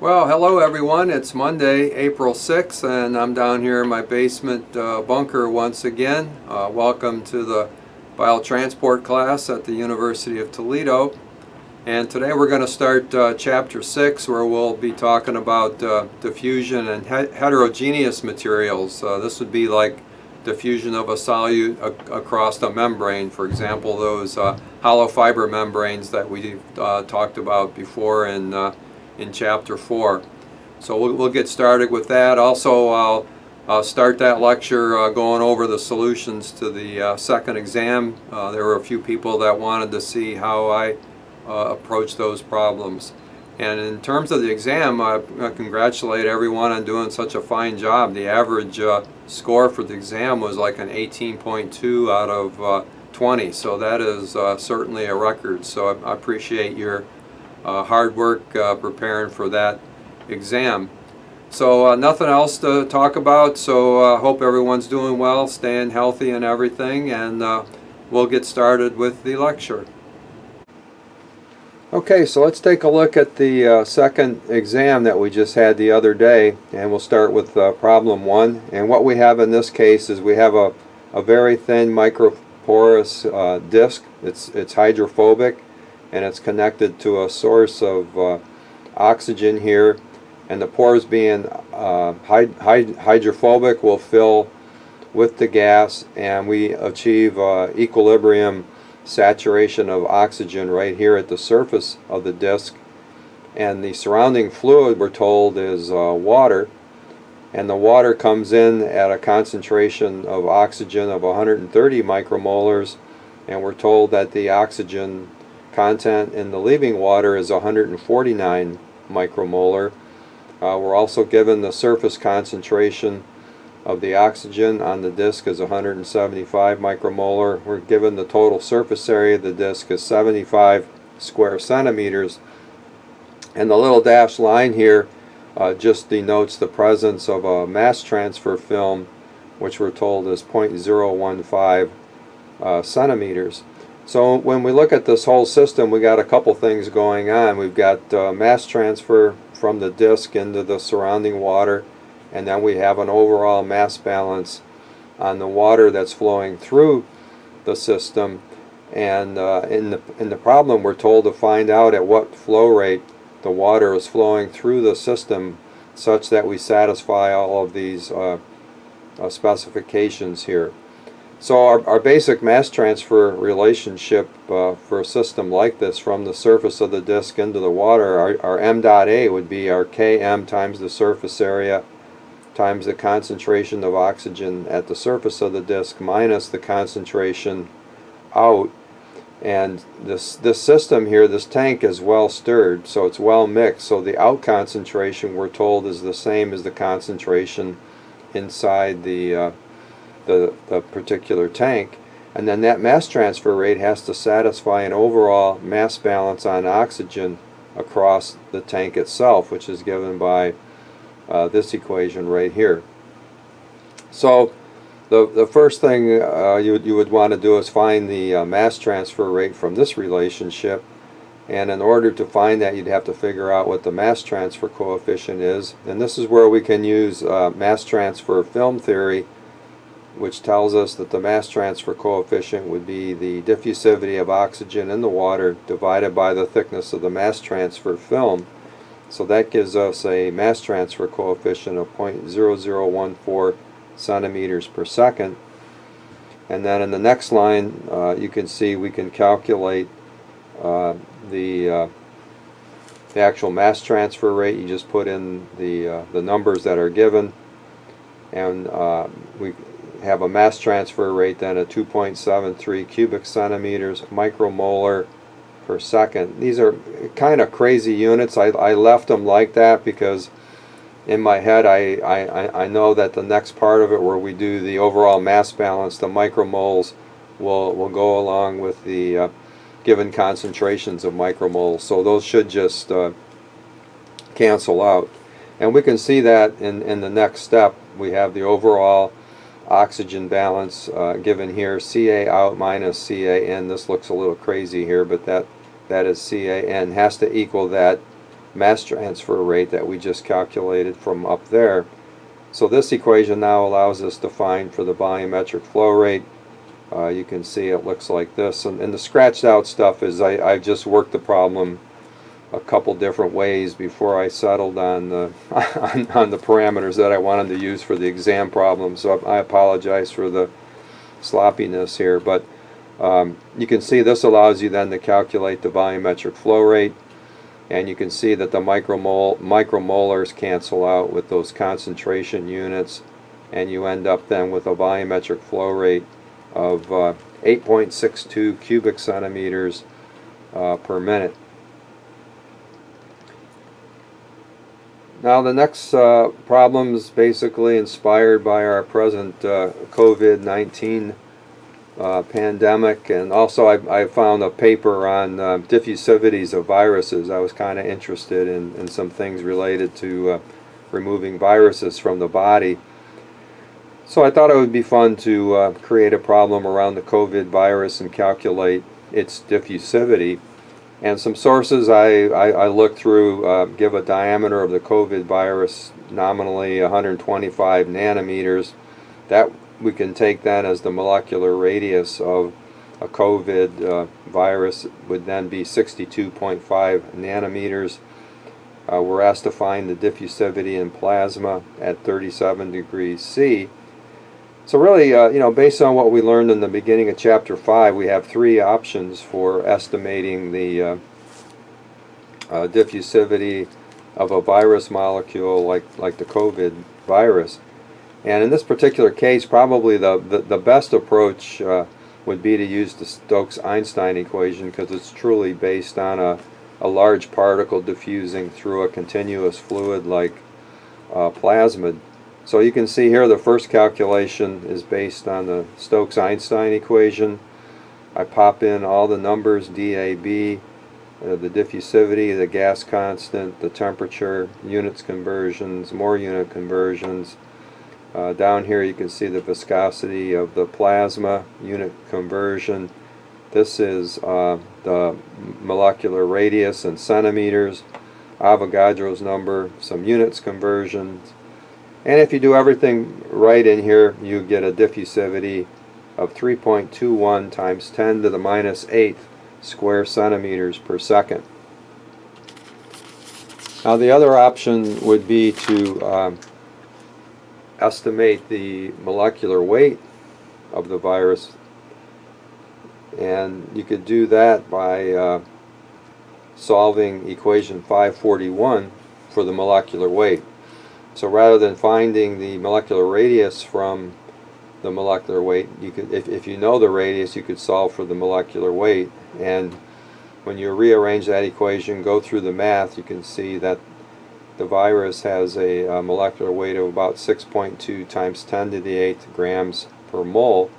Well, hello everyone. It's Monday, April 6th, and I'm down here in my basement bunker once again. Welcome to the Biotransport class at the University of Toledo. And today we're going to start Chapter 6, where we'll be talking about diffusion and heterogeneous materials. This would be like diffusion of a solute across a membrane. For example, those hollow fiber membranes that we talked about before in Chapter 4. So we'll get started with that. Also, I'll start that lecture going over the solutions to the second exam. There were a few people that wanted to see how I approach those problems. And in terms of the exam, I congratulate everyone on doing such a fine job. The average score for the exam was like an 18.2 out of 20, so that is certainly a record. So I appreciate your hard work preparing for that exam. So nothing else to talk about, so hope everyone's doing well, staying healthy and everything, and we'll get started with the lecture. Okay, so let's take a look at the second exam that we just had the other day, and we'll start with problem 1. And what we have in this case is we have a very thin microporous disc. It's hydrophobic, and it's connected to a source of oxygen here, and the pores being hydrophobic will fill with the gas, and we achieve equilibrium saturation of oxygen right here at the surface of the disc. And the surrounding fluid, we're told, is water, and the water comes in at a concentration of oxygen of 130 micromolars, and we're told that the oxygen content in the leaving water is 149 micromolar. We're also given the surface concentration of the oxygen on the disc is 175 micromolar. We're given the total surface area of the disc is 75 square centimeters. And the little dashed line here just denotes the presence of a mass transfer film, which we're told is 0.015 centimeters. So when we look at this whole system, we got a couple things going on. We've got mass transfer from the disc into the surrounding water, and then we have an overall mass balance on the water that's flowing through the system. And in the problem, we're told to find out at what flow rate the water is flowing through the system such that we satisfy all of these specifications here. So our basic mass transfer relationship for a system like this from the surface of the disc into the water, our m dot A would be our Km times the surface area times the concentration of oxygen at the surface of the disc minus the concentration out. And this system here, this tank, is well stirred, so it's well mixed. So the out concentration, we're told, is the same as the concentration inside the particular tank, and then that mass transfer rate has to satisfy an overall mass balance on oxygen across the tank itself, which is given by this equation right here. So the first thing you would want to do is find the mass transfer rate from this relationship, and in order to find that, you'd have to figure out what the mass transfer coefficient is, and this is where we can use mass transfer film theory, which tells us that the mass transfer coefficient would be the diffusivity of oxygen in the water divided by the thickness of the mass transfer film. So that gives us a mass transfer coefficient of 0.0014 centimeters per second. And then in the next line, you can see we can calculate the actual mass transfer rate. You just put in the numbers that are given, and we have a mass transfer rate then of 2.73 cubic centimeters micromolar per second. These are kind of crazy units. I left them like that because in my head I know that the next part of it, where we do the overall mass balance, the micromoles will go along with the given concentrations of micromoles, so those should just cancel out. And we can see that in the next step. We have the overall oxygen balance given here, Ca out minus Ca in. This looks a little crazy here, but that is Ca in has to equal that mass transfer rate that we just calculated from up there. So this equation now allows us to find for the volumetric flow rate. You can see it looks like this, and the scratched out stuff is I've just worked the problem a couple different ways before I settled on the on the parameters that I wanted to use for the exam problem. So I apologize for the sloppiness here, but you can see this allows you then to calculate the volumetric flow rate, and you can see that the micromolars cancel out with those concentration units, and you end up then with a volumetric flow rate of 8.62 cubic centimeters per minute. Now the next problem is basically inspired by our present COVID-19 pandemic, and also I found a paper on diffusivities of viruses. I was kind of interested in some things related to removing viruses from the body. So I thought it would be fun to create a problem around the COVID virus and calculate its diffusivity. And some sources I looked through give a diameter of the COVID virus nominally 125 nanometers. That we can take then as the molecular radius of a COVID virus would then be 62.5 nanometers. We're asked to find the diffusivity in plasma at 37 degrees C. So really, based on what we learned in the beginning of Chapter 5, we have three options for estimating the diffusivity of a virus molecule like the COVID virus. And in this particular case, probably the best approach would be to use the Stokes-Einstein equation, because it's truly based on a large particle diffusing through a continuous fluid like plasmid. So you can see here the first calculation is based on the Stokes-Einstein equation. I pop in all the numbers, DAB, the diffusivity, the gas constant, the temperature, units conversions, more unit conversions. Down here you can see the viscosity of the plasma, unit conversion. This is the molecular radius in centimeters, Avogadro's number, some units conversions. And if you do everything right in here, you get a diffusivity of 3.21 times 10 to the minus 8 square centimeters per second. Now the other option would be to estimate the molecular weight of the virus, and you could do that by solving equation 541 for the molecular weight. So rather than finding the molecular radius from the molecular weight, you could, if you know the radius, you could solve for the molecular weight. And when you rearrange that equation, go through the math, you can see that the virus has a molecular weight of about 6.2 times 10 to the 8th grams per mole.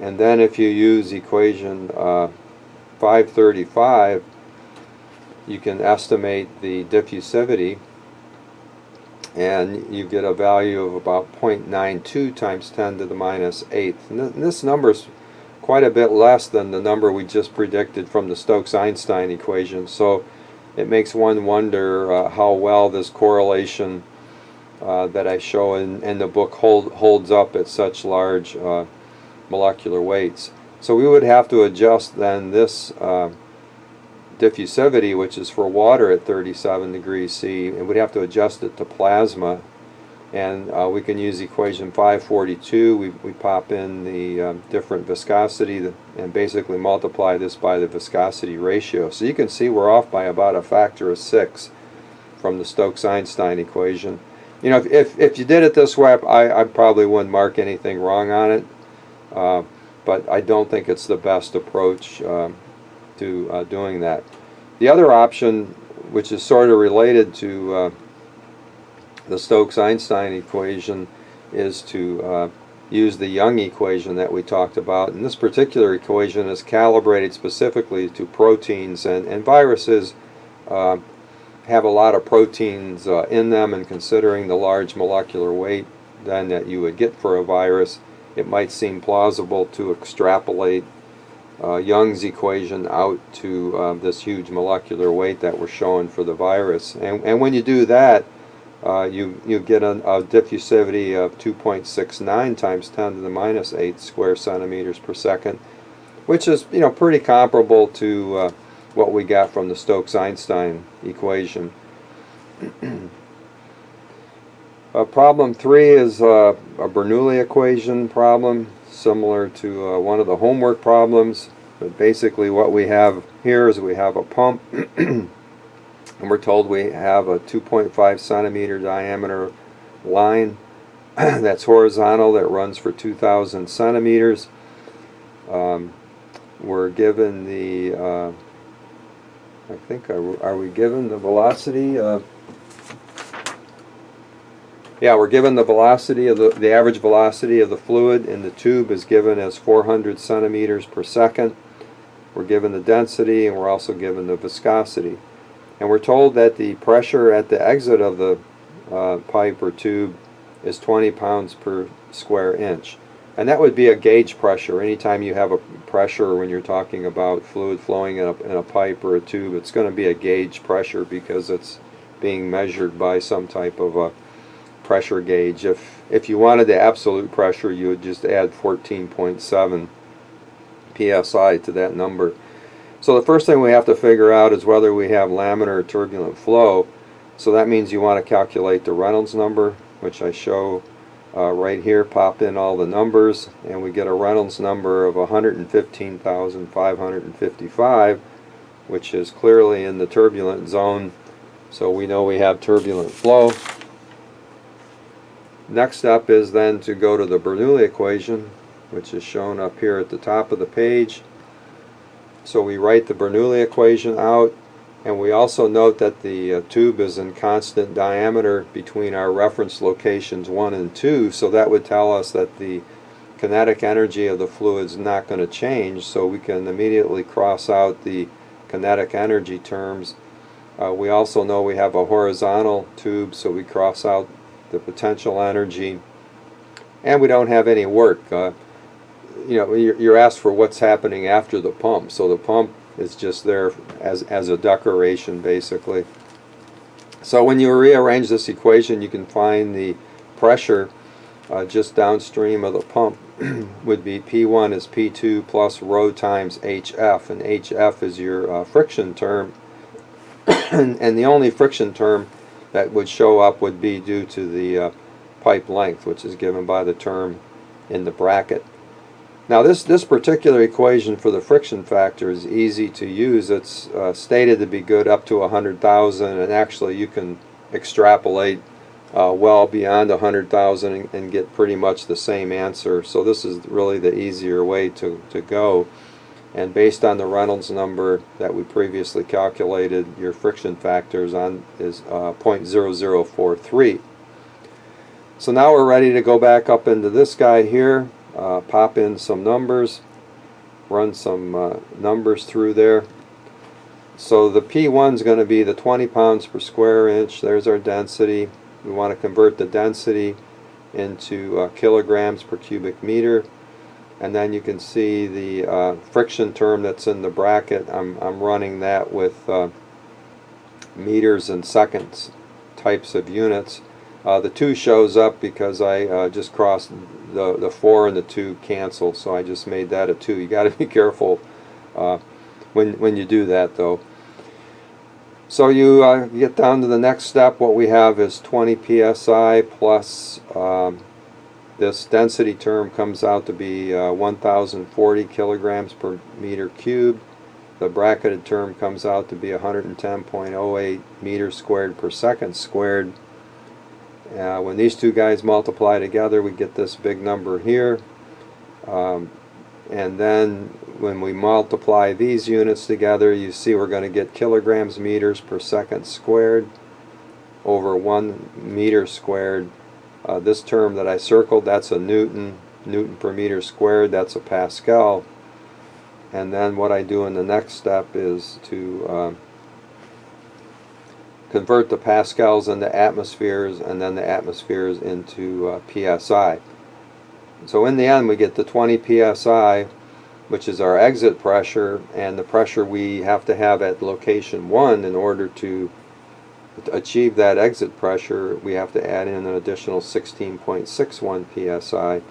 And then if you use equation 535, you can estimate the diffusivity, and you get a value of about 0.92 times 10 to the minus 8th. And this number is quite a bit less than the number we just predicted from the Stokes-Einstein equation. So it makes one wonder how well this correlation that I show in the book holds up at such large molecular weights. So we would have to adjust then this diffusivity, which is for water at 37 degrees C, and we'd have to adjust it to plasma. And we can use equation 542. We pop in the different viscosity and basically multiply this by the viscosity ratio. So you can see we're off by about a factor of 6 from the Stokes-Einstein equation. You know, if you did it this way, I probably wouldn't mark anything wrong on it, but I don't think it's the best approach to doing that. The other option, which is sort of related to the Stokes-Einstein equation, is to use the Young equation that we talked about. And this particular equation is calibrated specifically to proteins, and viruses have a lot of proteins in them, and considering the large molecular weight then that you would get for a virus, it might seem plausible to extrapolate Young's equation out to this huge molecular weight that we're showing for the virus. And when you do that, you get a diffusivity of 2.69 times 10 to the minus 8 square centimeters per second, which is pretty comparable to what we got from the Stokes-Einstein equation. Problem 3 is a Bernoulli equation problem, similar to one of the homework problems. But basically what we have here is we have a pump and we're told we have a 2.5 centimeter diameter line that's horizontal that runs for 2,000 centimeters. We're given the I think are we given the velocity? Yeah, we're given the velocity of the average velocity of the fluid in the tube is given as 400 centimeters per second. We're given the density, and we're also given the viscosity. And we're told that the pressure at the exit of the pipe or tube is 20 pounds per square inch. And that would be a gauge pressure. Anytime you have a pressure when you're talking about fluid flowing in a pipe or a tube, it's going to be a gauge pressure because it's being measured by some type of a pressure gauge. If you wanted the absolute pressure, you would just add 14.7 psi to that number. So the first thing we have to figure out is whether we have laminar or turbulent flow. So that means you want to calculate the Reynolds number, which I show right here. Pop in all the numbers and we get a Reynolds number of 115,555, which is clearly in the turbulent zone, so we know we have turbulent flow. Next step is then to go to the Bernoulli equation, which is shown up here at the top of the page. So we write the Bernoulli equation out, and we also note that the tube is in constant diameter between our reference locations 1 and 2, so that would tell us that the kinetic energy of the fluid is not going to change, so we can immediately cross out the kinetic energy terms. We also know we have a horizontal tube, so we cross out the potential energy, and we don't have any work. You're asked for what's happening after the pump, so the pump is just there as a decoration basically. So when you rearrange this equation, you can find the pressure just downstream of the pump would be P1 is P2 plus rho times HF, and HF is your friction term, and the only friction term that would show up would be due to the pipe length, which is given by the term in the bracket. Now this particular equation for the friction factor is easy to use. It's stated to be good up to 100,000, and actually you can extrapolate well beyond 100,000 and get pretty much the same answer. So this is really the easier way to go. And based on the Reynolds number that we previously calculated, your friction factor is 0.0043. So now we're ready to go back up into this guy here, pop in some numbers, run some numbers through there. So the P1 is going to be the 20 pounds per square inch. There's our density. We want to convert the density into kilograms per cubic meter. And then you can see the friction term that's in the bracket. I'm running that with meters and seconds types of units. The 2 shows up because I just crossed the 4 and the 2 cancel, so I just made that a 2. You got to be careful when you do that, though. So you get down to the next step. What we have is 20 psi plus this density term comes out to be 1,040 kilograms per meter cubed. The bracketed term comes out to be 110.08 meters squared per second squared. When these two guys multiply together, we get this big number here. And then when we multiply these units together, you see we're going to get kilograms meters per second squared over 1 meter squared. This term that I circled, that's a Newton per meter squared, that's a Pascal. And then what I do in the next step is to convert the pascals into atmospheres, and then the atmospheres into psi. So in the end we get the 20 psi, which is our exit pressure, and the pressure we have to have at location 1 in order to achieve that exit pressure. We have to add in an additional 16.61 psi.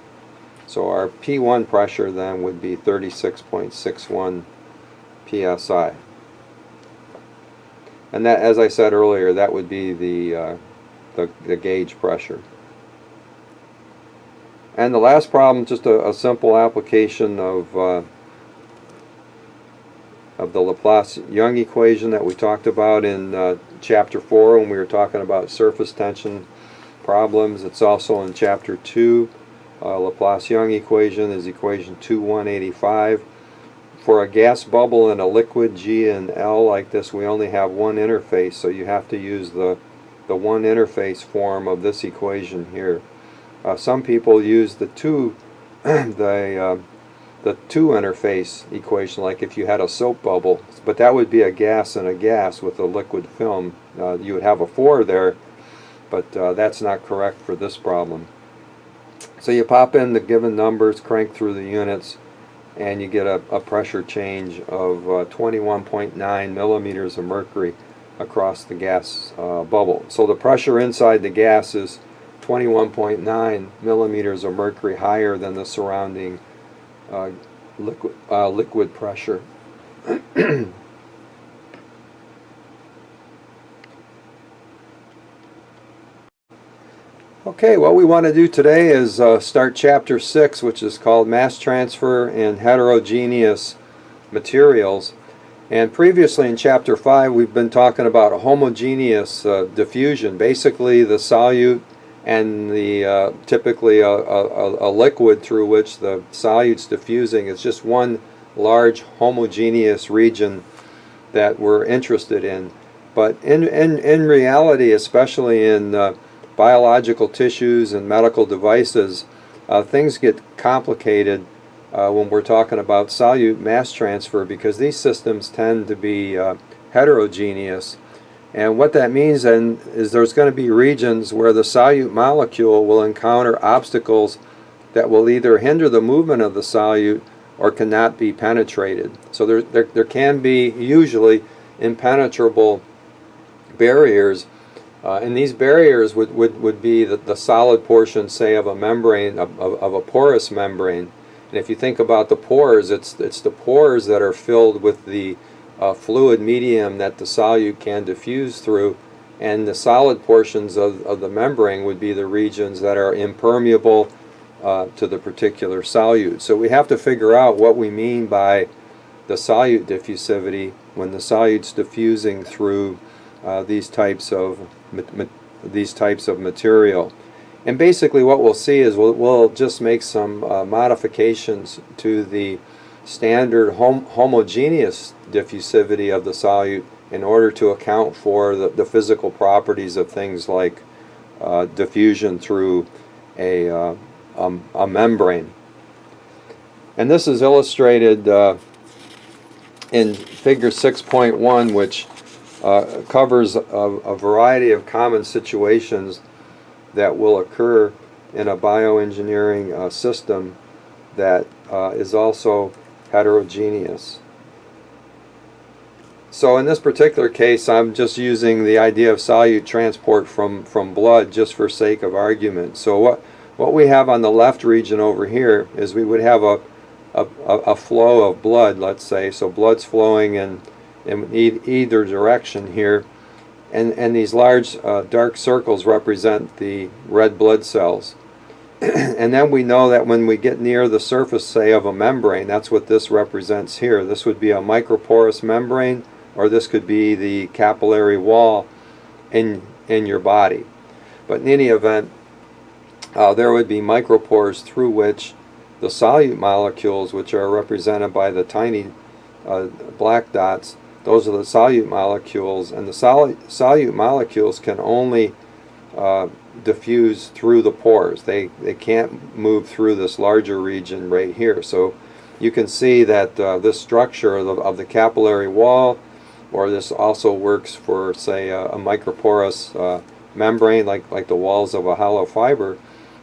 So our P1 pressure then would be 36.61 psi. And that, as I said earlier, that would be the gauge pressure. And the last problem, just a simple application of the Laplace-Young equation that we talked about in Chapter 4 when we were talking about surface tension problems. It's also in Chapter 2. Laplace-Young equation is equation 2,185. For a gas bubble in a liquid G and L like this, we only have one interface, so you have to use the one interface form of this equation here. Some people use the two interface equation, like if you had a soap bubble, but that would be a gas and a gas with a liquid film. You would have a 4 there, but that's not correct for this problem. So you pop in the given numbers, crank through the units, and you get a pressure change of 21.9 millimeters of mercury across the gas bubble. So the pressure inside the gas is 21.9 millimeters of mercury higher than the surrounding liquid pressure. Okay, what we want to do today is start Chapter 6, which is called Mass Transfer in Heterogeneous Materials. And previously in Chapter 5 we've been talking about homogeneous diffusion. Basically the solute and the typically a liquid through which the solute's diffusing is just one large homogeneous region that we're interested in. But in reality, especially in biological tissues and medical devices, things get complicated when we're talking about solute mass transfer, because these systems tend to be heterogeneous. And what that means then is there's going to be regions where the solute molecule will encounter obstacles that will either hinder the movement of the solute or cannot be penetrated. So there can be usually impenetrable barriers, and these barriers would be the solid portion, say, of a membrane, of a porous membrane. And if you think about the pores, it's the pores that are filled with the fluid medium that the solute can diffuse through, and the solid portions of the membrane would be the regions that are impermeable to the particular solute. So we have to figure out what we mean by the solute diffusivity when the solute's diffusing through these types of material. And basically what we'll see is we'll just make some modifications to the standard homogeneous diffusivity of the solute in order to account for the physical properties of things like diffusion through a membrane. And this is illustrated in figure 6.1, which covers a variety of common situations that will occur in a bioengineering system that is also heterogeneous. So in this particular case, I'm just using the idea of solute transport from blood just for sake of argument. So what we have on the left region over here is we would have a flow of blood, let's say. So blood's flowing in either direction here, and these large dark circles represent the red blood cells. And then we know that when we get near the surface, say, of a membrane, that's what this represents here. This would be a microporous membrane, or this could be the capillary wall in your body. But in any event, there would be micropores through which the solute molecules, which are represented by the tiny black dots, those are the solute molecules, and the solute molecules can only diffuse through the pores. They can't move through this larger region right here. So you can see that this structure of the capillary wall, or this also works for, say, a microporous membrane like the walls of a hollow fiber.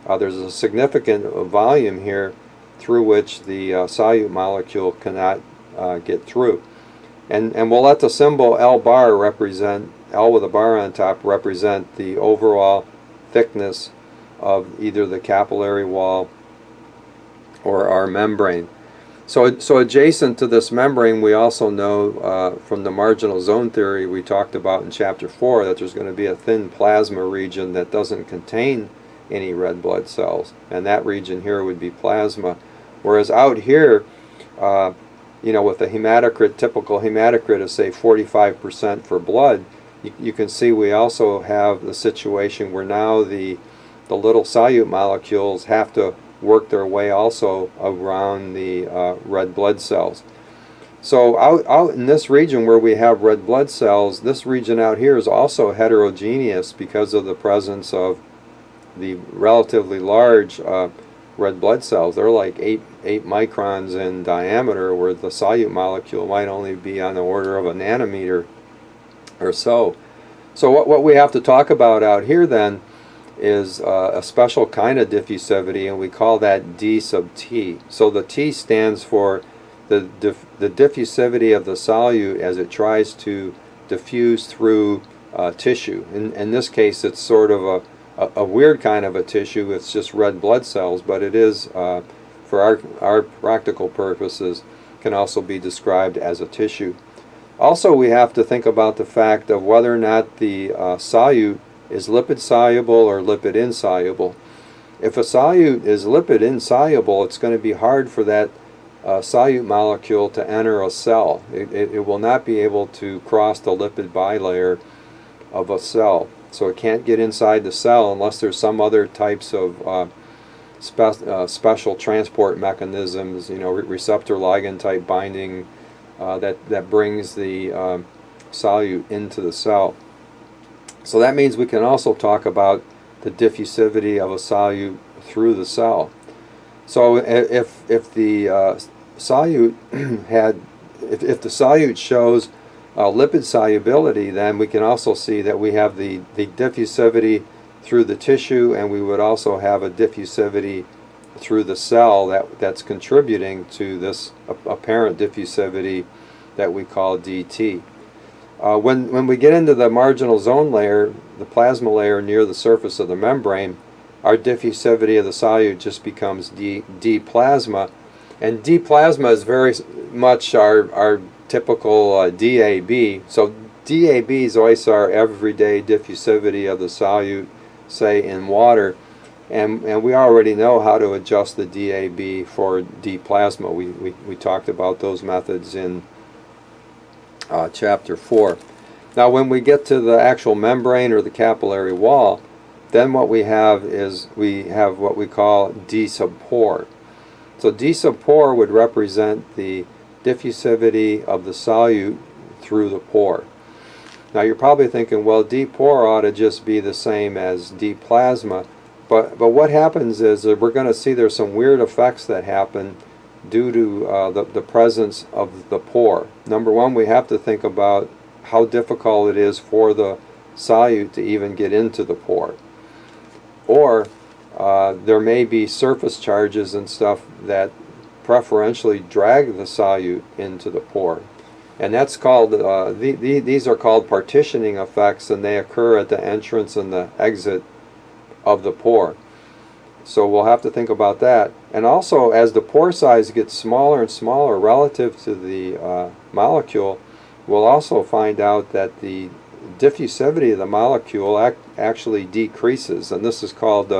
There's a significant volume here through which the solute molecule cannot get through. And we'll let the symbol L bar represent, L with a bar on top, represent the overall thickness of either the capillary wall or our membrane. So adjacent to this membrane, we also know from the marginal zone theory we talked about in chapter 4 that there's going to be a thin plasma region that doesn't contain any red blood cells, and that region here would be plasma. Whereas out here, with the hematocrit, typical hematocrit is say 45% for blood, you can see we also have the situation where now the little solute molecules have to work their way also around the red blood cells. So out in this region where we have red blood cells, this region out here is also heterogeneous because of the presence of the relatively large red blood cells. They're like 8 microns in diameter, where the solute molecule might only be on the order of a nanometer or so. So what we have to talk about out here then is a special kind of diffusivity, and we call that D sub T. So the T stands for the diffusivity of the solute as it tries to diffuse through tissue. In this case, it's sort of a weird kind of a tissue. It's just red blood cells, but it is, for our practical purposes, can also be described as a tissue. Also, we have to think about the fact of whether or not the solute is lipid soluble or lipid insoluble. If a solute is lipid insoluble, it's going to be hard for that solute molecule to enter a cell. It will not be able to cross the lipid bilayer of a cell. So it can't get inside the cell unless there's some other types of special transport mechanisms, receptor ligand type binding that brings the solute into the cell. So that means we can also talk about the diffusivity of a solute through the cell. So if the solute if the solute shows lipid solubility, then we can also see that we have the diffusivity through the tissue, and we would also have a diffusivity through the cell that's contributing to this apparent diffusivity that we call DT. When we get into the marginal zone layer, the plasma layer near the surface of the membrane, our diffusivity of the solute just becomes D plasma, and D plasma is very much our typical DAB. So DAB is always our everyday diffusivity of the solute, say in water, and we already know how to adjust the DAB for D plasma. We talked about those methods in chapter 4. Now when we get to the actual membrane or the capillary wall, then what we have is we have what we call D sub pore. So D sub pore would represent the diffusivity of the solute through the pore. Now you're probably thinking, well, D pore ought to just be the same as D plasma, but what happens is that we're going to see there's some weird effects that happen due to the presence of the pore. Number one, we have to think about how difficult it is for the solute to even get into the pore. Or there may be surface charges and stuff that preferentially drag the solute into the pore. And that's called, these are called partitioning effects, and they occur at the entrance and the exit of the pore. So we'll have to think about that. And also, as the pore size gets smaller and smaller relative to the molecule, we'll also find out that the diffusivity of the molecule actually decreases, and this is called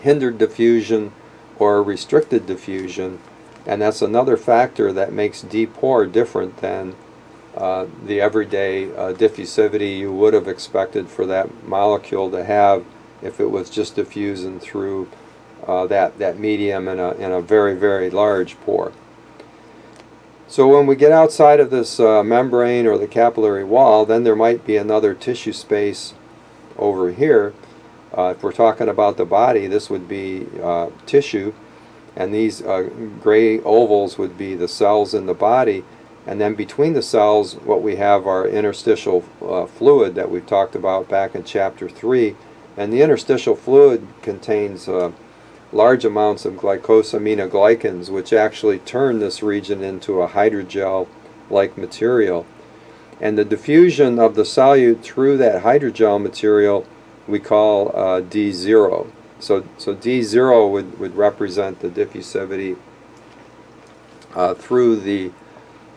hindered diffusion or restricted diffusion, and that's another factor that makes D pore different than the everyday diffusivity you would have expected for that molecule to have if it was just diffusing through that medium in a very, very large pore. So when we get outside of this membrane or the capillary wall, then there might be another tissue space over here. If we're talking about the body, this would be tissue, and these gray ovals would be the cells in the body. And then between the cells, what we have are interstitial fluid that we've talked about back in chapter 3. And the interstitial fluid contains large amounts of glycosaminoglycans, which actually turn this region into a hydrogel-like material. And the diffusion of the solute through that hydrogel material we call D0. So D0 would represent the diffusivity through the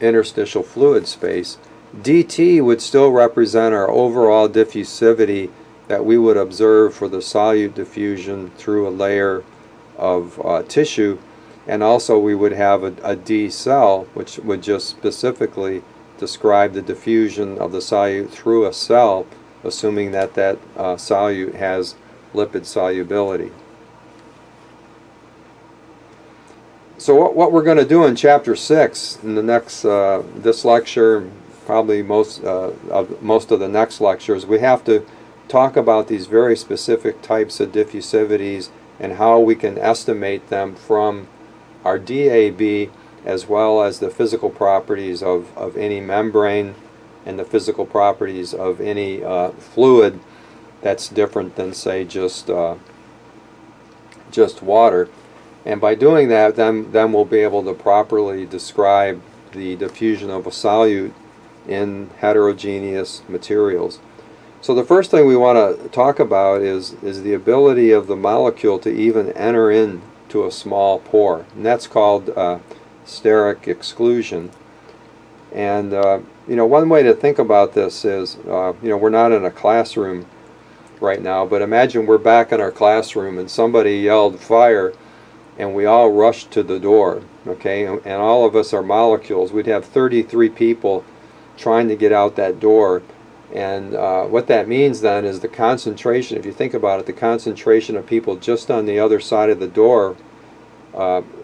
interstitial fluid space. DT would still represent our overall diffusivity that we would observe for the solute diffusion through a layer of tissue, and also we would have a D cell, which would just specifically describe the diffusion of the solute through a cell, assuming that that solute has lipid solubility. So what we're going to do in Chapter 6 in the next this lecture, probably most of the next lectures, we have to talk about these very specific types of diffusivities and how we can estimate them from our DAB, as well as the physical properties of any membrane and the physical properties of any fluid that's different than, say, just water. And by doing that, then we'll be able to properly describe the diffusion of a solute in heterogeneous materials. So the first thing we want to talk about is the ability of the molecule to even enter into a small pore, and that's called steric exclusion. And one way to think about this is, we're not in a classroom right now, but imagine we're back in our classroom and somebody yelled fire, and we all rushed to the door, okay? And all of us are molecules. We'd have 33 people trying to get out that door. And what that means then is the concentration, if you think about it, the concentration of people just on the other side of the door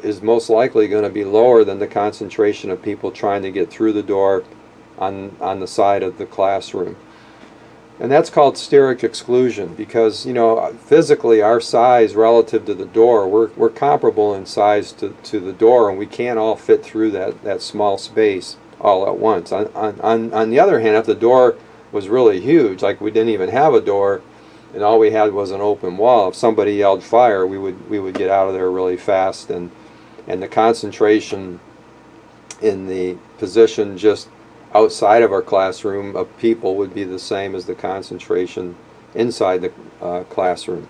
is most likely going to be lower than the concentration of people trying to get through the door on the side of the classroom. And that's called steric exclusion because, physically our size relative to the door, we're comparable in size to the door, and we can't all fit through that small space all at once. On the other hand, if the door was really huge, like we didn't even have a door and all we had was an open wall, if somebody yelled fire, we would get out of there really fast, and the concentration in the position just outside of our classroom of people would be the same as the concentration inside the classroom.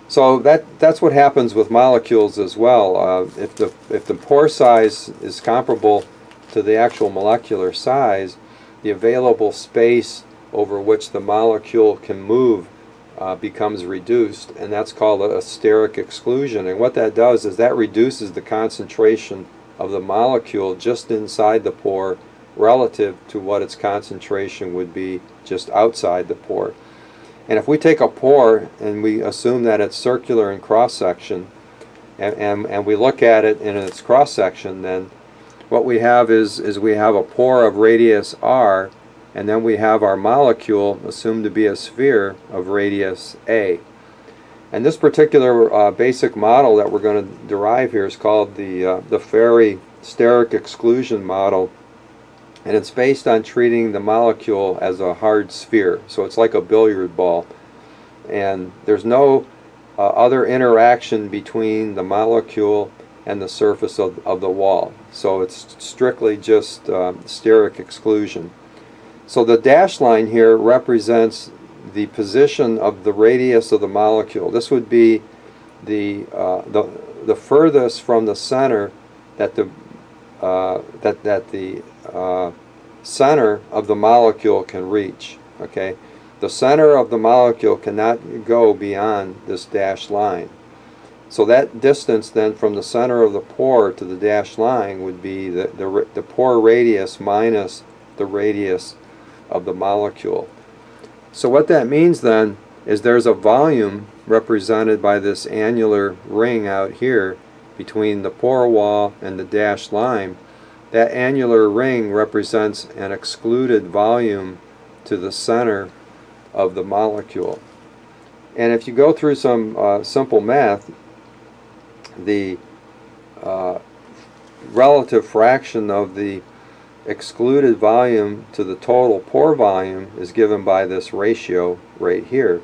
So that's what happens with molecules as well. If the pore size is comparable to the actual molecular size, the available space over which the molecule can move becomes reduced, and that's called a steric exclusion. And what that does is that reduces the concentration of the molecule just inside the pore relative to what its concentration would be just outside the pore. And if we take a pore and we assume that it's circular in cross-section, and we look at it in its cross-section, then what we have is we have a pore of radius r, and then we have our molecule assumed to be a sphere of radius a. And this particular basic model that we're going to derive here is called the Ferry steric exclusion model, and it's based on treating the molecule as a hard sphere. So it's like a billiard ball, and there's no other interaction between the molecule and the surface of the wall. So it's strictly just steric exclusion. So the dashed line here represents the position of the radius of the molecule. This would be the furthest from the center that the center of the molecule can reach. Okay, the center of the molecule cannot go beyond this dashed line. So that distance then from the center of the pore to the dashed line would be the pore radius minus the radius of the molecule. So what that means then is there's a volume represented by this annular ring out here between the pore wall and the dashed line. That annular ring represents an excluded volume to the center of the molecule. And if you go through some simple math, the relative fraction of the excluded volume to the total pore volume is given by this ratio right here.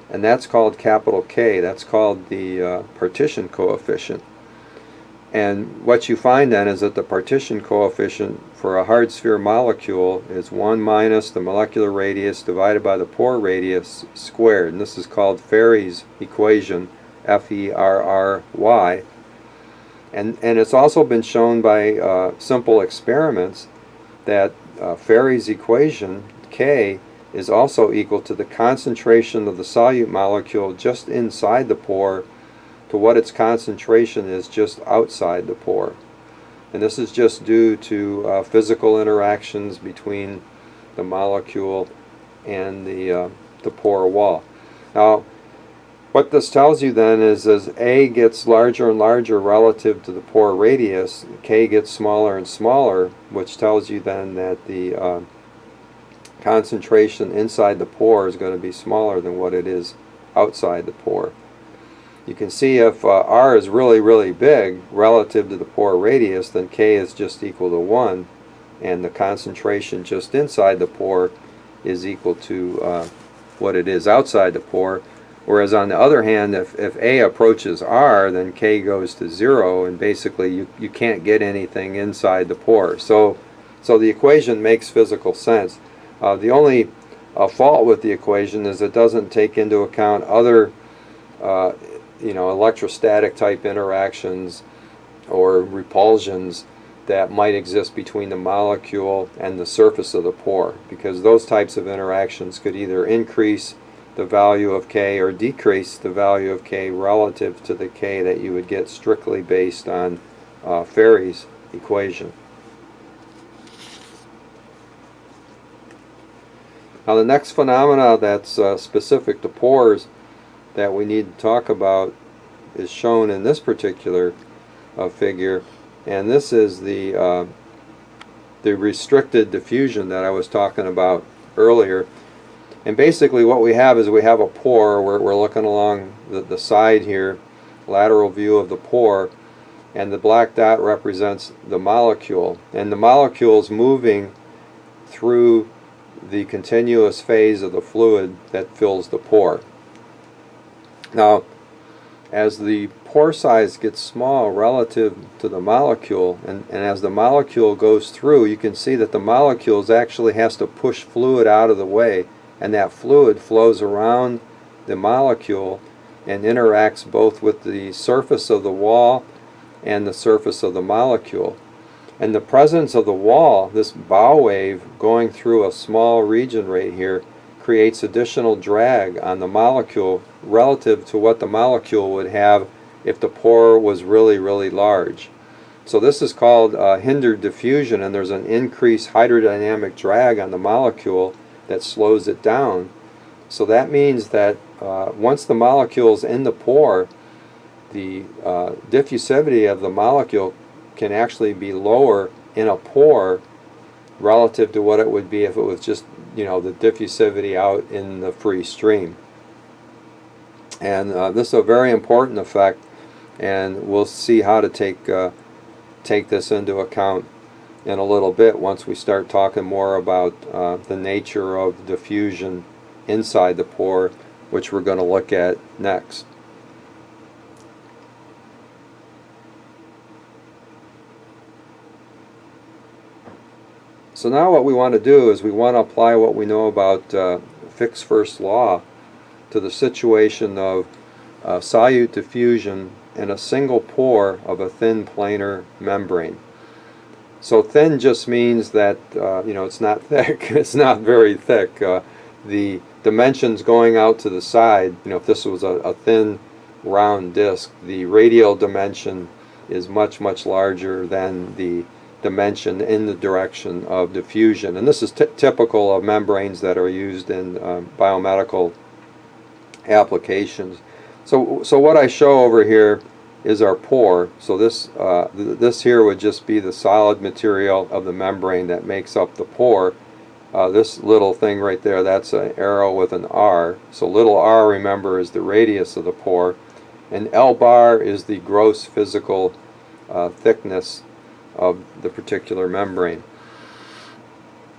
and that's called capital K. That's called the partition coefficient. And what you find then is that the partition coefficient for a hard sphere molecule is 1 minus the molecular radius divided by the pore radius squared. And this is called Ferri's equation, Ferry. And it's also been shown by simple experiments that Ferri's equation, K, is also equal to the concentration of the solute molecule just inside the pore to what its concentration is just outside the pore. And this is just due to physical interactions between the molecule and the pore wall. Now, what this tells you then is as A gets larger and larger relative to the pore radius, K gets smaller and smaller, which tells you then that the concentration inside the pore is going to be smaller than what it is outside the pore. You can see if R is really, really big relative to the pore radius, then K is just equal to 1, and the concentration just inside the pore is equal to what it is outside the pore. Whereas on the other hand, if A approaches R, then K goes to 0, and basically you can't get anything inside the pore. So the equation makes physical sense. The only fault with the equation is it doesn't take into account other electrostatic type interactions or repulsions that might exist between the molecule and the surface of the pore, because those types of interactions could either increase the value of K or decrease the value of K relative to the K that you would get strictly based on Ferri's equation. Now the next phenomena that's specific to pores that we need to talk about is shown in this particular figure, and this is the restricted diffusion that I was talking about earlier. And basically what we have is we have a pore. We're looking along the side here, lateral view of the pore, and the black dot represents the molecule, and the molecule is moving through the continuous phase of the fluid that fills the pore. Now, as the pore size gets small relative to the molecule, and as the molecule goes through, you can see that the molecule actually has to push fluid out of the way, and that fluid flows around the molecule and interacts both with the surface of the wall and the surface of the molecule. And the presence of the wall, this bow wave going through a small region right here, creates additional drag on the molecule relative to what the molecule would have if the pore was really, really large. So this is called hindered diffusion, and there's an increased hydrodynamic drag on the molecule that slows it down. So that means that once the molecule is in the pore, the diffusivity of the molecule can actually be lower in a pore relative to what it would be if it was just the diffusivity out in the free stream. And this is a very important effect, and we'll see how to take this into account in a little bit once we start talking more about the nature of diffusion inside the pore, which we're going to look at next. So now what we want to do is we want to apply what we know about Fick's first law to the situation of solute diffusion in a single pore of a thin planar membrane. So thin just means that it's not thick. It's not very thick. The dimensions going out to the side, if this was a thin round disc, the radial dimension is much, much larger than the dimension in the direction of diffusion. And this is typical of membranes that are used in biomedical applications. So what I show over here is our pore. So this here would just be the solid material of the membrane that makes up the pore. This little thing right there, that's an arrow with an R. So little r, remember, is the radius of the pore, and L bar is the gross physical thickness of the particular membrane.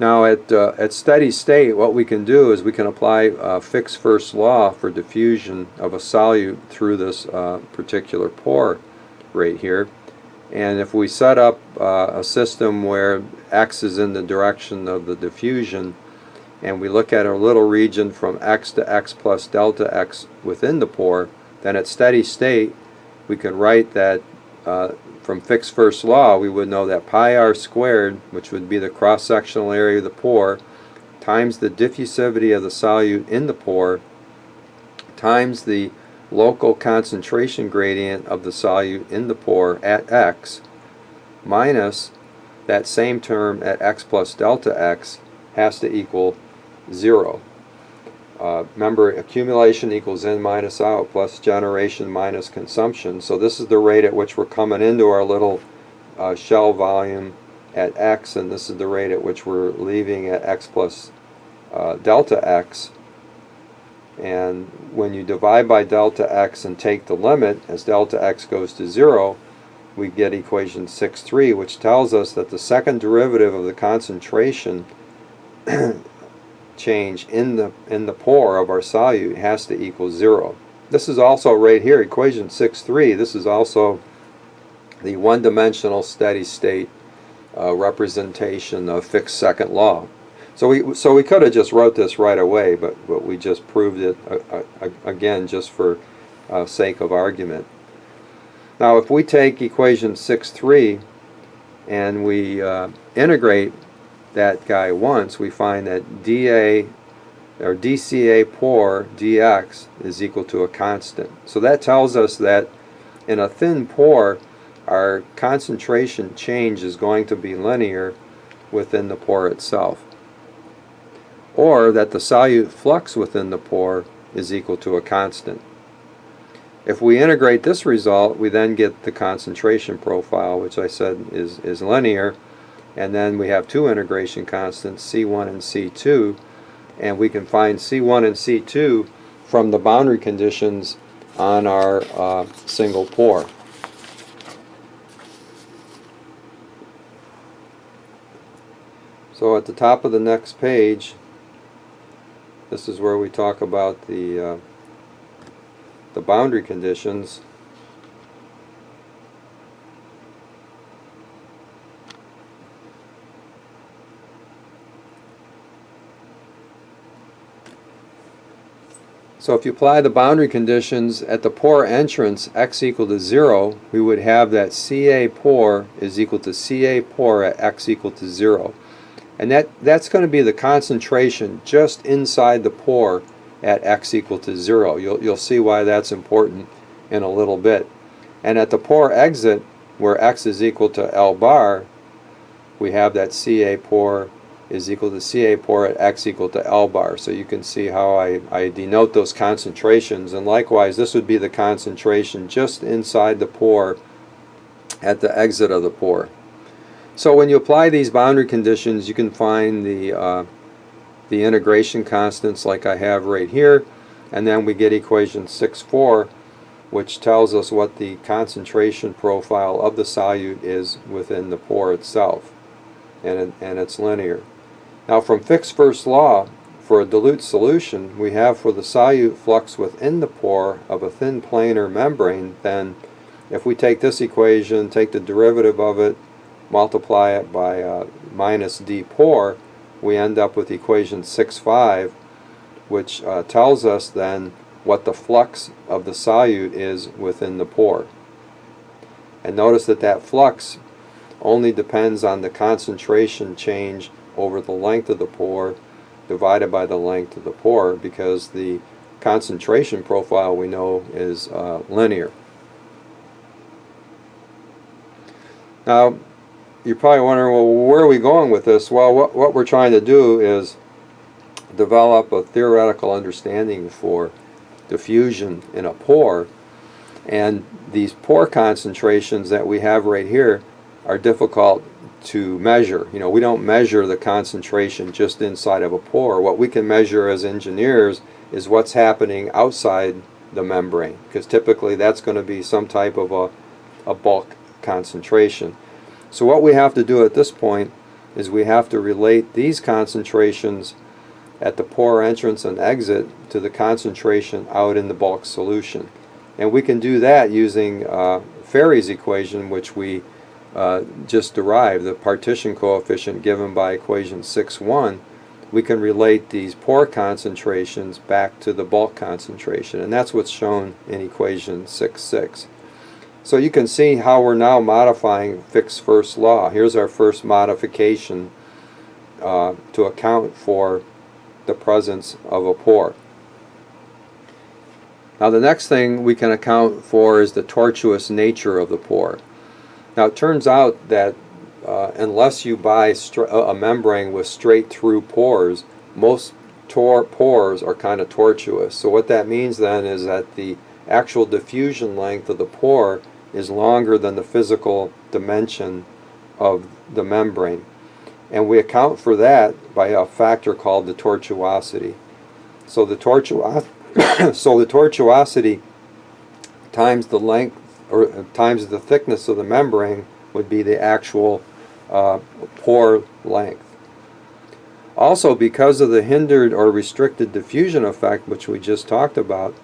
Now at steady state, what we can do is we can apply Fick's first law for diffusion of a solute through this particular pore right here. And if we set up a system where x is in the direction of the diffusion, and we look at a little region from x to x plus delta x within the pore, then at steady state we can write that from Fick's first law we would know that pi r squared, which would be the cross-sectional area of the pore, times the diffusivity of the solute in the pore, times the local concentration gradient of the solute in the pore at x, minus that same term at x plus delta x, has to equal 0. Remember, accumulation equals in minus out plus generation minus consumption. So this is the rate at which we're coming into our little shell volume at x, and this is the rate at which we're leaving at x plus delta x. And when you divide by delta x and take the limit as delta x goes to 0, we get equation 6.3, which tells us that the second derivative of the concentration change in the pore of our solute has to equal 0. This is also right here, equation 6.3. This is also the one-dimensional steady state representation of Fick's second law. So we could have just wrote this right away, but we just proved it again just for sake of argument. Now if we take equation 6.3 and we integrate that guy once, we find that dA or dCA pore dx is equal to a constant. So that tells us that in a thin pore our concentration change is going to be linear within the pore itself, or that the solute flux within the pore is equal to a constant. If we integrate this result, we then get the concentration profile, which I said is linear, and then we have two integration constants, C1 and C2, and we can find C1 and C2 from the boundary conditions on our single pore. So at the top of the next page, this is where we talk about the boundary conditions. So if you apply the boundary conditions at the pore entrance x equal to 0, we would have that Ca pore is equal to Ca pore at x equal to 0. And that's going to be the concentration just inside the pore at x equal to 0. You'll see why that's important in a little bit. And at the pore exit, where x is equal to L bar, we have that Ca pore is equal to Ca pore at x equal to L bar. So you can see how I denote those concentrations. And likewise, this would be the concentration just inside the pore at the exit of the pore. So when you apply these boundary conditions, you can find the integration constants like I have right here, and then we get equation 6.4, which tells us what the concentration profile of the solute is within the pore itself, and it's linear. Now from Fick's first law, for a dilute solution, we have for the solute flux within the pore of a thin planar membrane, then if we take this equation, take the derivative of it, multiply it by minus d pore, we end up with equation 6.5, which tells us then what the flux of the solute is within the pore. And notice that that flux only depends on the concentration change over the length of the pore divided by the length of the pore, because the concentration profile we know is linear. Now you're probably wondering, well, where are we going with this? Well, what we're trying to do is develop a theoretical understanding for diffusion in a pore, and these pore concentrations that we have right here are difficult to measure. You know, we don't measure the concentration just inside of a pore. What we can measure as engineers is what's happening outside the membrane, because typically that's going to be some type of a bulk concentration. So what we have to do at this point is we have to relate these concentrations at the pore entrance and exit to the concentration out in the bulk solution. And we can do that using Ferri's equation, which we just derived, the partition coefficient given by equation 6.1. We can relate these pore concentrations back to the bulk concentration, and that's what's shown in equation 6.6. So you can see how we're now modifying Fick's first law. Here's our first modification to account for the presence of a pore. Now the next thing we can account for is the tortuous nature of the pore. Now it turns out that unless you buy a membrane with straight through pores, most pores are kind of tortuous. So what that means then is that the actual diffusion length of the pore is longer than the physical dimension of the membrane. And we account for that by a factor called the tortuosity. So the tortuosity times the length, or times the thickness of the membrane, would be the actual pore length. Also, because of the hindered or restricted diffusion effect, which we just talked about,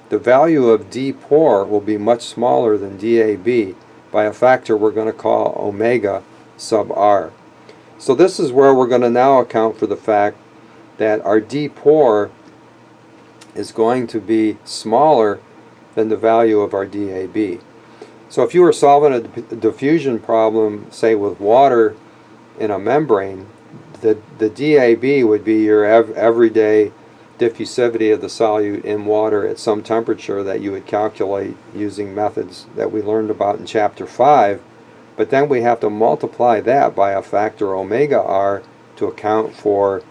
the value of d pore will be much smaller than DAB by a factor we're going to call omega sub r. So this is where we're going to now account for the fact that our d pore is going to be smaller than the value of our DAB. So if you were solving a diffusion problem, say with water in a membrane, the DAB would be your everyday diffusivity of the solute in water at some temperature that you would calculate using methods that we learned about in Chapter 5. But then we have to multiply that by a factor omega r to account for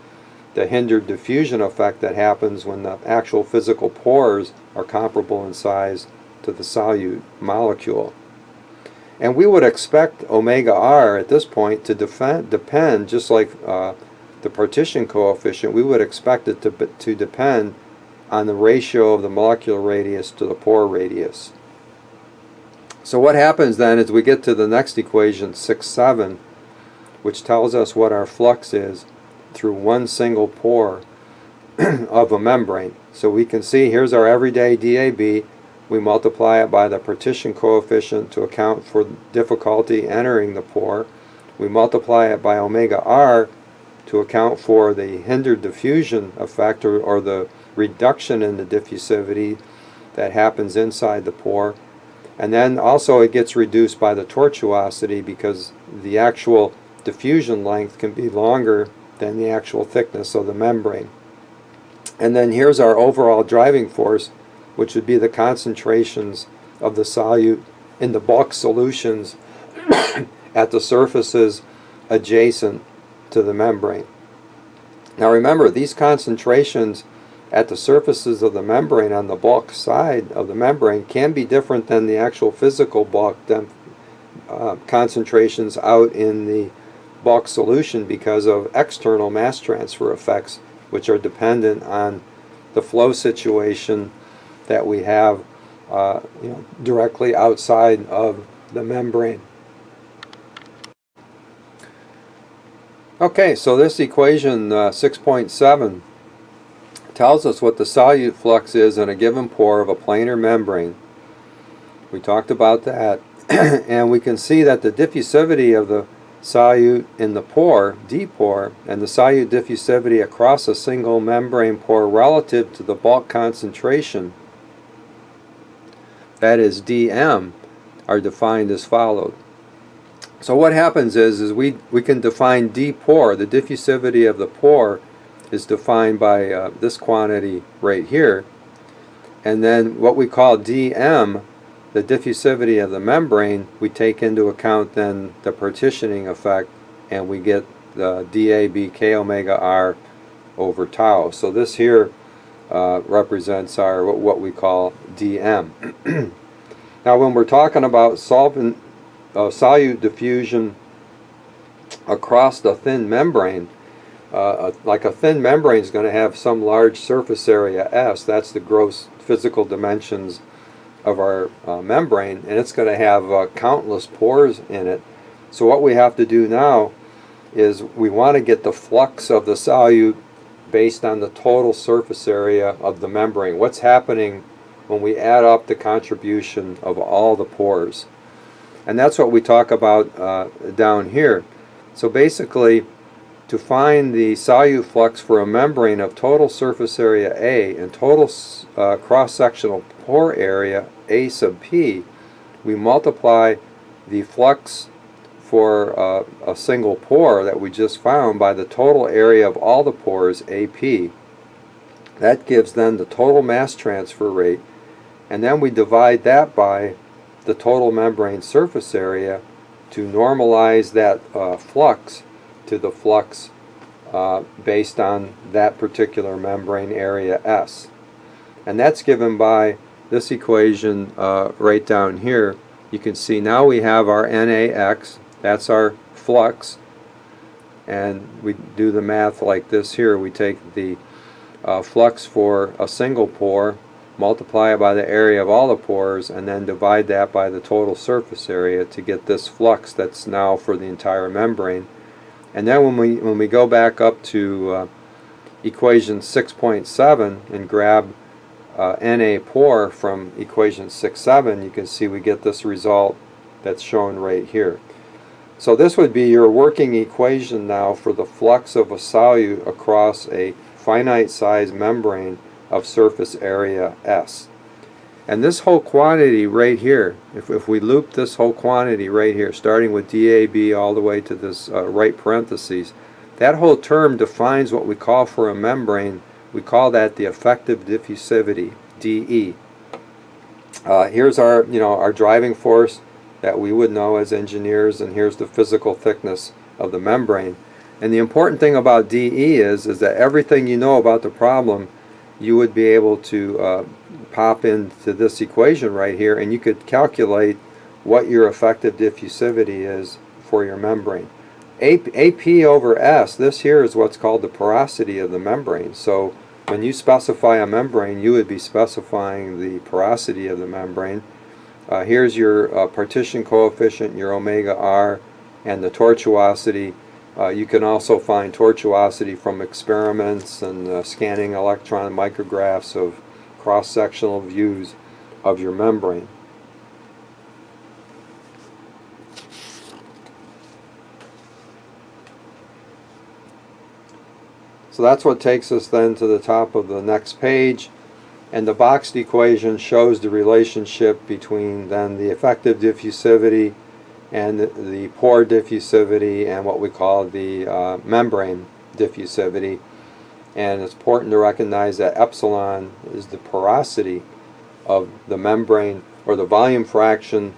the hindered diffusion effect that happens when the actual physical pores are comparable in size to the solute molecule. And we would expect omega r at this point to depend, just like the partition coefficient, we would expect it to depend on the ratio of the molecular radius to the pore radius. So what happens then is we get to the next equation, 6.7, which tells us what our flux is through one single pore of a membrane. So we can see here's our everyday DAB. We multiply it by the partition coefficient to account for difficulty entering the pore. We multiply it by omega r to account for the hindered diffusion effect, or the reduction in the diffusivity that happens inside the pore. And then also it gets reduced by the tortuosity because the actual diffusion length can be longer than the actual thickness of the membrane. And then here's our overall driving force, which would be the concentrations of the solute in the bulk solutions at the surfaces adjacent to the membrane. Now remember, these concentrations at the surfaces of the membrane on the bulk side of the membrane can be different than the actual physical bulk concentrations out in the bulk solution because of external mass transfer effects, which are dependent on the flow situation that we have directly outside of the membrane. Okay, so this equation 6.7 tells us what the solute flux is in a given pore of a planar membrane. We talked about that. And we can see that the diffusivity of the solute in the pore, d pore, and the solute diffusivity across a single membrane pore relative to the bulk concentration, that is dm, are defined as followed. So what happens is we can define d pore, the diffusivity of the pore is defined by this quantity right here, and then what we call dm, the diffusivity of the membrane, we take into account then the partitioning effect, and we get the DAB k omega r over tau. So this here represents our what we call dm. Now when we're talking about solvent solute diffusion across the thin membrane, like a thin membrane is going to have some large surface area S, that's the gross physical dimensions of our membrane, and it's going to have countless pores in it. So what we have to do now is we want to get the flux of the solute based on the total surface area of the membrane. What's happening when we add up the contribution of all the pores? And that's what we talk about down here. So basically, to find the solute flux for a membrane of total surface area A and total cross-sectional pore area A sub P, we multiply the flux for a single pore that we just found by the total area of all the pores, AP. That gives then the total mass transfer rate, and then we divide that by the total membrane surface area to normalize that flux to the flux based on that particular membrane area S. And that's given by this equation right down here. You can see now we have our NaX, that's our flux, and we do the math like this here. We take the flux for a single pore, multiply it by the area of all the pores, and then divide that by the total surface area to get this flux that's now for the entire membrane. And then when we go back up to equation 6.7 and grab Na pore from equation 6.7, you can see we get this result that's shown right here. So this would be your working equation now for the flux of a solute across a finite size membrane of surface area S. And this whole quantity right here, if we loop this whole quantity right here, starting with DAB all the way to this right parentheses, that whole term defines what we call for a membrane. We call that the effective diffusivity, DE. Here's our, our driving force that we would know as engineers, and here's the physical thickness of the membrane. And the important thing about DE is that everything you know about the problem, you would be able to pop into this equation right here, and you could calculate what your effective diffusivity is for your membrane. AP over S, this here is what's called the porosity of the membrane. So when you specify a membrane, you would be specifying the porosity of the membrane. Here's your partition coefficient, your omega R, and the tortuosity. You can also find tortuosity from experiments and scanning electron micrographs of cross-sectional views of your membrane. So that's what takes us then to the top of the next page. And the boxed equation shows the relationship between then the effective diffusivity and the pore diffusivity and what we call the membrane diffusivity. And it's important to recognize that epsilon is the porosity of the membrane, or the volume fraction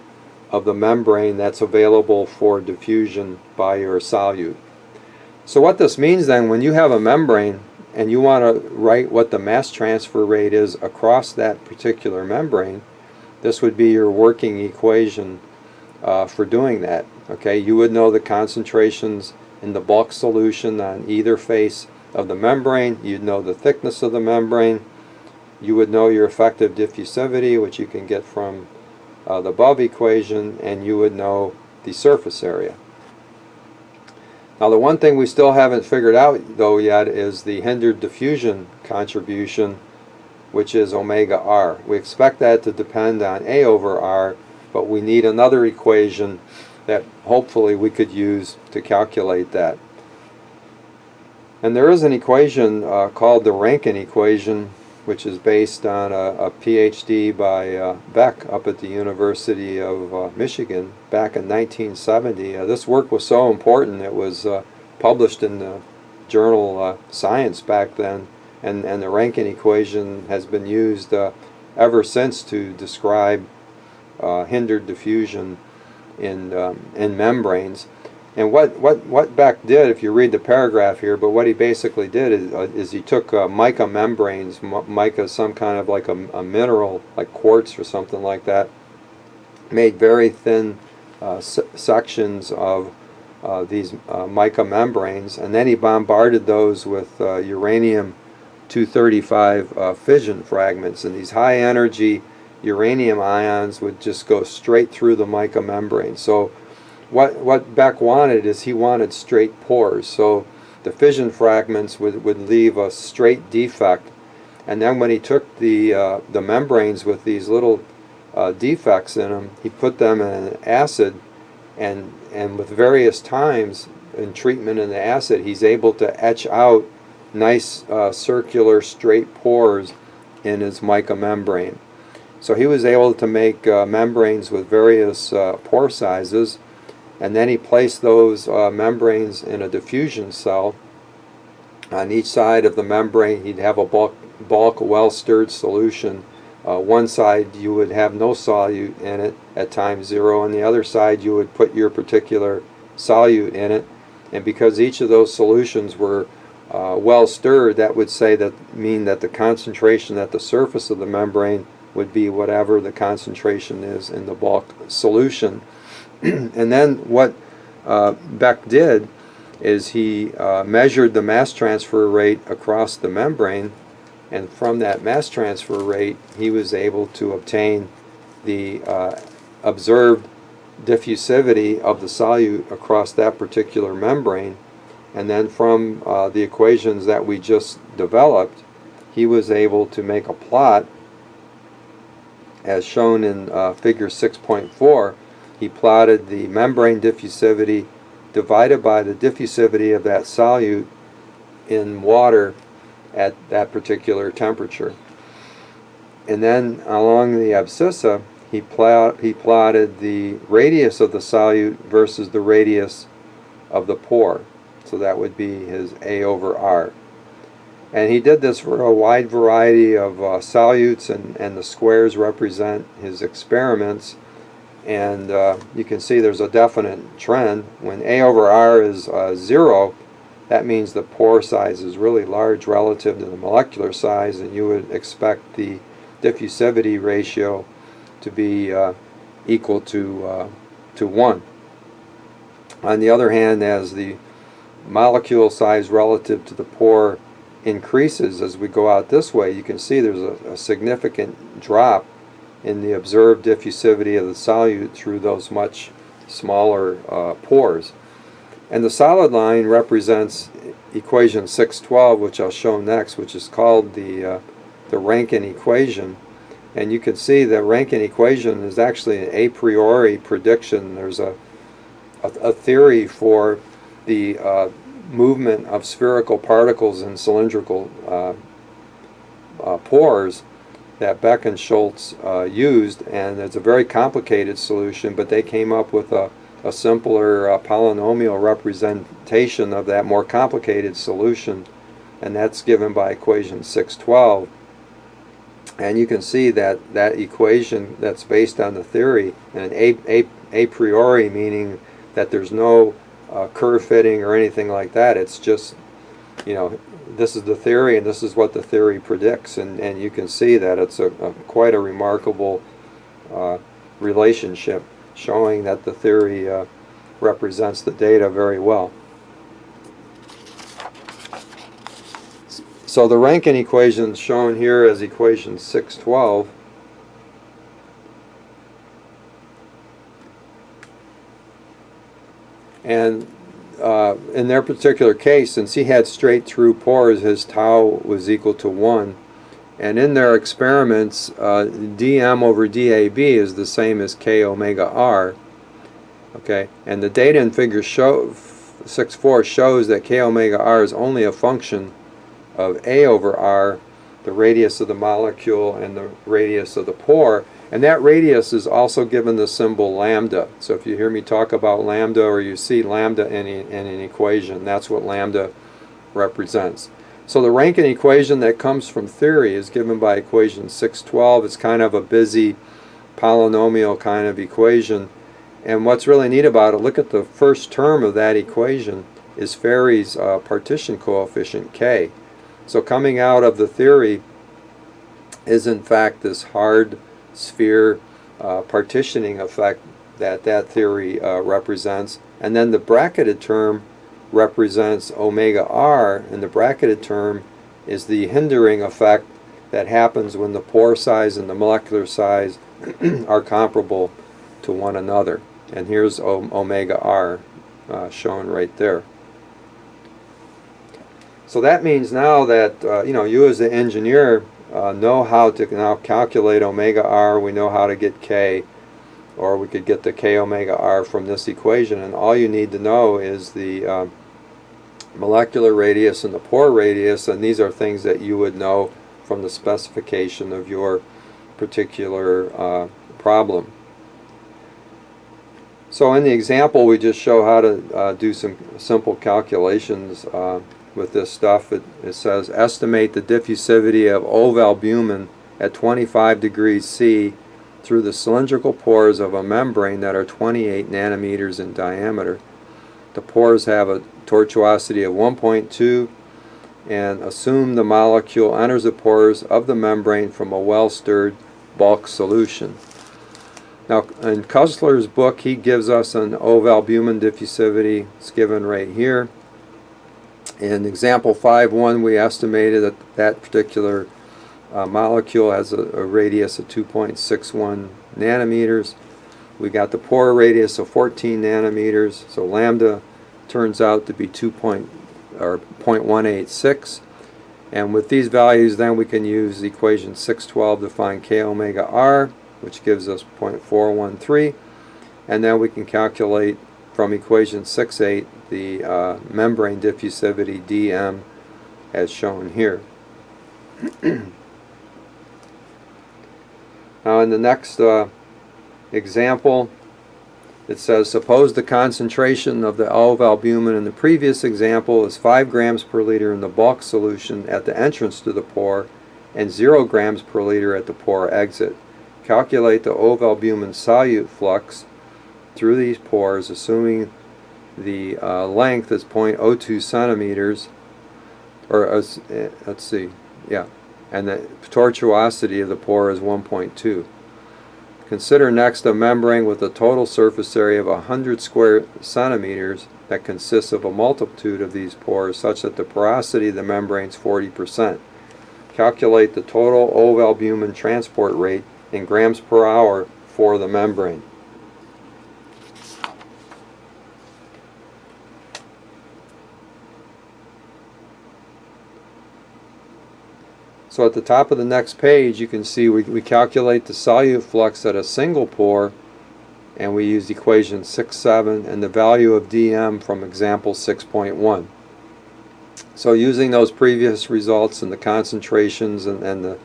of the membrane that's available for diffusion by your solute. So what this means then, when you have a membrane and you want to write what the mass transfer rate is across that particular membrane, this would be your working equation for doing that. Okay, you would know the concentrations in the bulk solution on either face of the membrane. You'd know the thickness of the membrane. You would know your effective diffusivity, which you can get from the above equation, and you would know the surface area. Now the one thing we still haven't figured out though yet is the hindered diffusion contribution, which is omega R. We expect that to depend on A over R, but we need another equation that hopefully we could use to calculate that. And there is an equation called the Rankine equation, which is based on a PhD by Beck up at the University of Michigan back in 1970. This work was so important it was published in the journal Science back then, and the Rankine equation has been used ever since to describe hindered diffusion in membranes. And what Beck did, if you read the paragraph here, but what he basically did is he took mica membranes. Mica is some kind of like a mineral, like quartz or something like that, made very thin sections of these mica membranes, and then he bombarded those with uranium-235 fission fragments, and these high energy uranium ions would just go straight through the mica membrane. So what Beck wanted is he wanted straight pores. So the fission fragments would leave a straight defect. And then when he took the membranes with these little defects in them, he put them in an acid, and with various times in treatment in the acid, he's able to etch out nice circular straight pores in his mica membrane. So he was able to make membranes with various pore sizes, and then he placed those membranes in a diffusion cell. On each side of the membrane he'd have a bulk well-stirred solution. One side you would have no solute in it at time 0, and the other side you would put your particular solute in it. And because each of those solutions were well stirred, that would mean that the concentration at the surface of the membrane would be whatever the concentration is in the bulk solution. And then what Beck did is he measured the mass transfer rate across the membrane, and from that mass transfer rate he was able to obtain the observed diffusivity of the solute across that particular membrane. And then from the equations that we just developed, he was able to make a plot as shown in figure 6.4. He plotted the membrane diffusivity divided by the diffusivity of that solute in water at that particular temperature. And then along the abscissa, he plotted the radius of the solute versus the radius of the pore. So that would be his A over R. And he did this for a wide variety of solutes, and the squares represent his experiments. And you can see there's a definite trend. When A over R is 0, that means the pore size is really large relative to the molecular size, and you would expect the diffusivity ratio to be equal to 1. On the other hand, as the molecule size relative to the pore increases as we go out this way, you can see there's a significant drop in the observed diffusivity of the solute through those much smaller pores. And the solid line represents equation 612, which I'll show next, which is called the Rankine equation. And you can see that Rankine equation is actually an a priori prediction. There's a theory for the movement of spherical particles in cylindrical pores that Beck and Schultz used, and it's a very complicated solution, but they came up with a simpler polynomial representation of that more complicated solution, and that's given by equation 612. And you can see that that equation that's based on the theory, and a priori meaning that there's no curve fitting or anything like that. It's just, this is the theory and this is what the theory predicts, and you can see that it's quite a remarkable relationship, showing that the theory represents the data very well. So the Rankine equation is shown here as equation 612. And in their particular case, since he had straight through pores, his tau was equal to 1. And in their experiments, dm over dab is the same as k omega r. Okay, and the data in figure 6.4 shows that k omega r is only a function of a over r, the radius of the molecule and the radius of the pore. And that radius is also given the symbol lambda. So if you hear me talk about lambda, or you see lambda in an equation, that's what lambda represents. So the Rankine equation that comes from theory is given by equation 612. It's kind of a busy polynomial kind of equation. And what's really neat about it, look at the first term of that equation is Ferri's partition coefficient k. So coming out of the theory is in fact this hard sphere partitioning effect that theory represents. And then the bracketed term represents omega r, and the bracketed term is the hindering effect that happens when the pore size and the molecular size are comparable to one another. And here's omega r shown right there. So that means now that you as the engineer know how to now calculate omega r. We know how to get K, or we could get the K omega r from this equation, and all you need to know is the molecular radius and the pore radius, and these are things that you would know from the specification of your particular problem. So in the example, we just show how to do some simple calculations with this stuff. It says estimate the diffusivity of ovalbumin at 25 degrees C through the cylindrical pores of a membrane that are 28 nanometers in diameter. The pores have a tortuosity of 1.2, and assume the molecule enters the pores of the membrane from a well-stirred bulk solution. Now, in Kussler's book, he gives us an ovalbumin diffusivity. It's given right here. In example 5.1, we estimated that that particular molecule has a radius of 2.61 nanometers. We got the pore radius of 14 nanometers, so lambda turns out to be 0.186. And with these values, then we can use equation 612 to find K omega r, which gives us 0.413, and then we can calculate from equation 6.8 the membrane diffusivity dm as shown here. Now in the next example, it says suppose the concentration of the ovalbumin in the previous example is 5 grams per liter in the bulk solution at the entrance to the pore and 0 grams per liter at the pore exit. Calculate the ovalbumin solute flux through these pores, assuming the length is 0.02 centimeters, or let's see, yeah, and the tortuosity of the pore is 1.2. Consider next a membrane with a total surface area of 100 square centimeters that consists of a multitude of these pores such that the porosity of the membrane is 40%. Calculate the total ovalbumin transport rate in grams per hour for the membrane. So at the top of the next page, you can see we calculate the solute flux at a single pore, and we use equation 6.7 and the value of dm from example 6.1. So using those previous results and the concentrations and the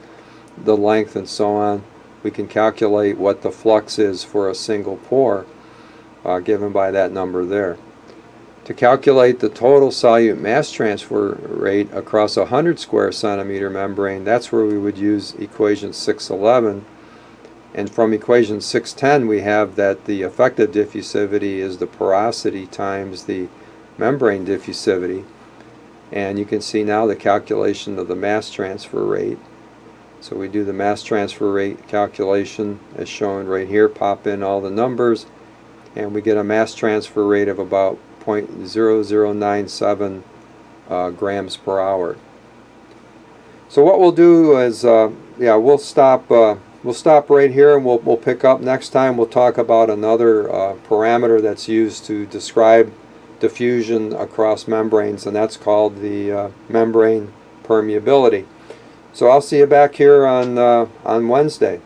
length and so on, we can calculate what the flux is for a single pore, given by that number there. To calculate the total solute mass transfer rate across a 100 square centimeter membrane, that's where we would use equation 6.11. And from equation 6.10, we have that the effective diffusivity is the porosity times the membrane diffusivity. And you can see now the calculation of the mass transfer rate. So we do the mass transfer rate calculation as shown right here, pop in all the numbers, and we get a mass transfer rate of about 0.0097 grams per hour. So what we'll do is, we'll stop right here, and we'll pick up next time. We'll talk about another parameter that's used to describe diffusion across membranes, and that's called the membrane permeability. So I'll see you back here on Wednesday.